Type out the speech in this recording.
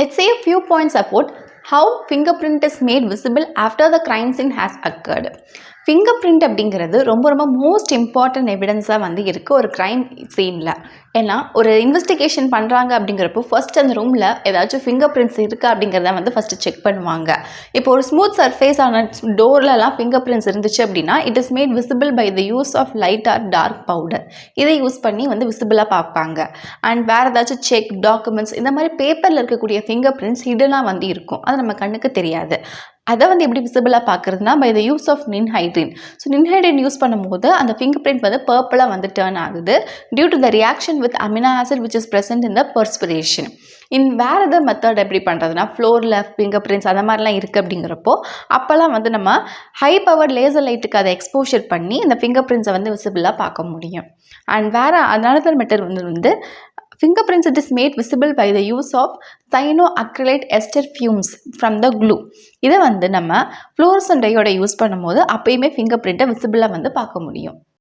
Let's say a few points about how fingerprint is made visible after the crime scene has occurred. Finger அப்படிங்கிறது ரொம்ப ரொம்ப most important எவிடன்ஸாக வந்து இருக்குது ஒரு crime சீனில். ஏன்னா ஒரு இன்வெஸ்டிகேஷன் பண்ணுறாங்க அப்படிங்கிறப்போ ஃபர்ஸ்ட் அந்த ரூமில் ஏதாச்சும் ஃபிங்கர் பிரிண்ட்ஸ் இருக்கா அப்படிங்கிறத வந்து ஃபஸ்ட்டு செக் பண்ணுவாங்க. இப்போ ஒரு ஸ்மூத் சர்ஃபேஸ் ஆன டோர்லலாம் ஃபிங்கர் பிரிண்ட்ஸ் இருந்துச்சு அப்படின்னா it is made visible by the use of light or dark powder. இதை யூஸ் பண்ணி வந்து விசிபிளாக பார்ப்பாங்க. அண்ட் வேறு ஏதாச்சும் செக் டாக்குமெண்ட்ஸ் இந்த மாதிரி பேப்பரில் இருக்கக்கூடிய ஃபிங்கர் பிரிண்ட்ஸ் ஹிடனாக வந்து இருக்கும், அது நம்ம கண்ணுக்கு தெரியாது. அதை வந்து எப்படி விசிபிளாக பார்க்குறதுனா by the use of ninhydrin. So ninhydrin use பண்ணும்போது அந்த ஃபிங்கர் பிரிண்ட் வந்து பர்பிளாக வந்து டேர்ன் ஆகுது due to the reaction with amino acid which is present in the perspiration. வேறு எதாவது மெத்தட் எப்படி பண்ணுறதுனா ஃப்ளோரில் ஃபிங்கர் பிரிண்ட்ஸ் அந்த மாதிரிலாம் இருக்குது அப்படிங்கிறப்போ அப்போல்லாம் வந்து நம்ம ஹை பவர் லேசர் லைட்டுக்கு அதை எக்ஸ்போஷர் பண்ணி இந்த ஃபிங்கர் பிரிண்ட்ஸை வந்து விசிபிளாக பார்க்க முடியும். அண்ட் வேறு another மெத்தட் வந்து fingerprints it is made visible by the use of cyanoacrylate ester fumes from the glue. இதை வந்து நம்ம fluorescent diode யூஸ் பண்ணும்போது அப்பயுமே ஃபிங்கர் பிரிண்ட்டை விசிபிளாக வந்து பார்க்க முடியும்.